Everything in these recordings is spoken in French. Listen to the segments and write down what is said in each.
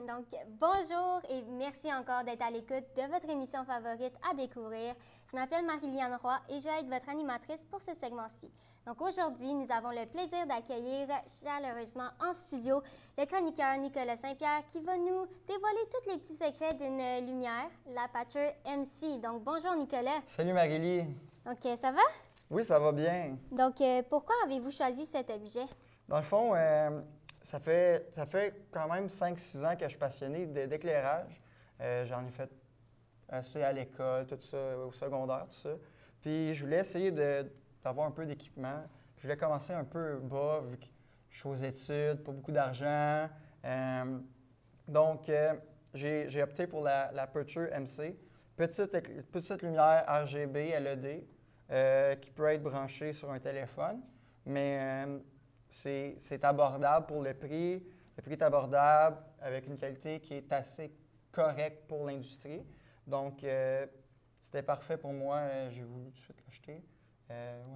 Donc, bonjour et merci encore d'être à l'écoute de votre émission favorite à découvrir. Je m'appelle Marie-Liane Roy et je vais être votre animatrice pour ce segment-ci. Donc, aujourd'hui, nous avons le plaisir d'accueillir chaleureusement en studio le chroniqueur Nicolas Saint-Pierre qui va nous dévoiler tous les petits secrets d'une lumière, l'Aperture MC. Donc, bonjour Nicolas. Salut Marie-Lie. Donc, ça va? Oui, ça va bien. Donc, pourquoi avez-vous choisi cet objet? Dans le fond, ça fait quand même 5-6 ans que je suis passionné d'éclairage. J'en ai fait assez à l'école, tout ça, au secondaire, tout ça. Puis je voulais essayer d'avoir un peu d'équipement. Je voulais commencer un peu bas, vu que je suis aux études, pas beaucoup d'argent. Donc, j'ai opté pour l'Aperture MC. Petite lumière RGB, LED, qui peut être branchée sur un téléphone. Mais c'est abordable pour le prix. Le prix est abordable avec une qualité qui est assez correcte pour l'industrie. Donc, c'était parfait pour moi. J'ai voulu tout de suite l'acheter.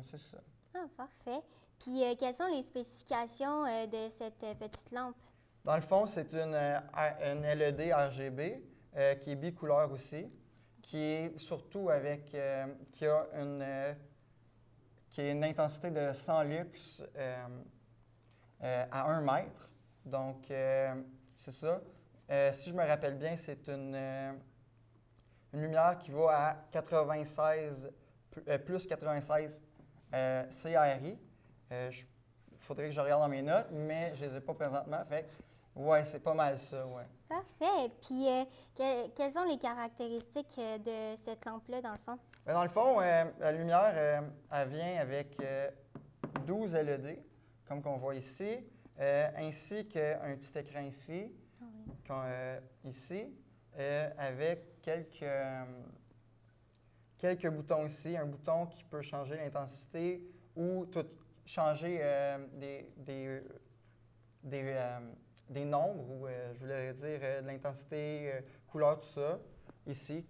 C'est ça. Ah, parfait. Puis, quelles sont les spécifications de cette petite lampe? Dans le fond, c'est une LED RGB qui est bicouleur aussi, qui est surtout qui a une intensité de 100 lux à 1 mètre. Donc, c'est ça. Si je me rappelle bien, c'est une lumière qui va à 96, plus 96 CRI. Il faudrait que je regarde dans mes notes, mais je ne les ai pas présentement. Fait ouais, c'est pas mal ça, ouais. Parfait. Puis, quelles sont les caractéristiques de cette lampe-là, dans le fond? Bien, dans le fond, la lumière, elle vient avec 12 LED, comme qu'on voit ici, ainsi qu'un petit écran ici, ici, avec quelques boutons ici. Un bouton qui peut changer l'intensité ou changer des nombres, ou je voulais dire de l'intensité, couleur, tout ça, ici,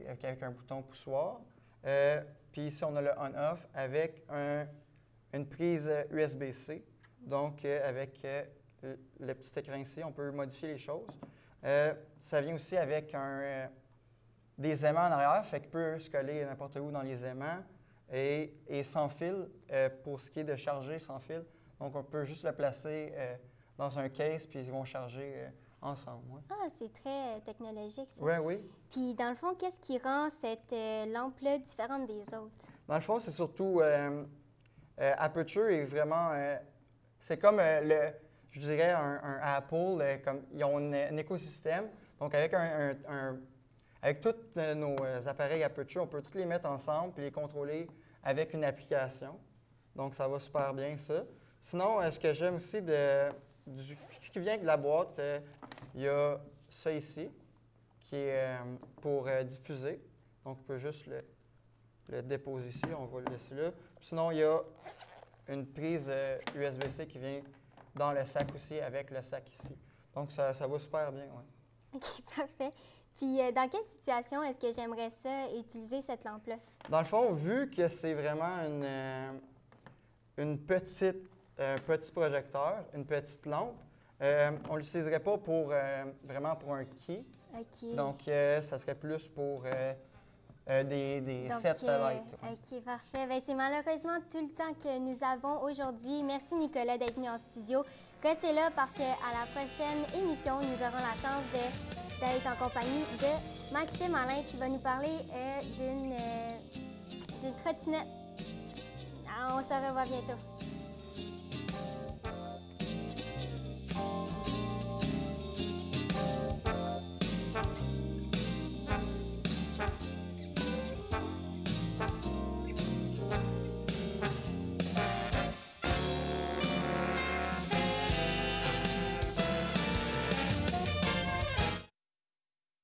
avec un bouton poussoir. Puis ici, on a le on-off avec une prise USB-C. Donc, avec le petit écran ici, on peut modifier les choses. Ça vient aussi avec des aimants en arrière, fait qu'il peut se coller n'importe où dans les aimants. Et sans fil, pour ce qui est de charger sans fil. Donc, on peut juste le placer dans un case, puis ils vont charger ensemble. Ouais. Ah, c'est très technologique, ça. Oui, oui. Puis, dans le fond, qu'est-ce qui rend cette lampe-là différente des autres? Dans le fond, c'est surtout Aperture est vraiment... c'est comme, je dirais, un Apple, comme ils ont un écosystème. Donc, avec avec tous nos appareils Aperture, on peut tous les mettre ensemble et les contrôler avec une application. Donc, ça va super bien, ça. Sinon, ce que j'aime aussi ce qui vient de la boîte, il y a ça ici, qui est pour diffuser. Donc, on peut juste le déposer ici, on va le laisser là. Sinon, il y a une prise USB-C qui vient dans le sac aussi, avec le sac ici. Donc, ça va super bien, oui. OK, parfait. Puis, dans quelle situation est-ce que j'aimerais ça utiliser cette lampe-là? Dans le fond, vu que c'est vraiment un petit projecteur, une petite lampe, on ne l'utiliserait pas vraiment pour un key. OK. Donc, ça serait plus pour des sets light. OK, parfait. Bien, c'est malheureusement tout le temps que nous avons aujourd'hui. Merci, Nicolas, d'être venu en studio. Restez là parce qu'à la prochaine émission, nous aurons la chance d'être en compagnie de Maxime Alain qui va nous parler d'une trottinette. On se revoit bientôt.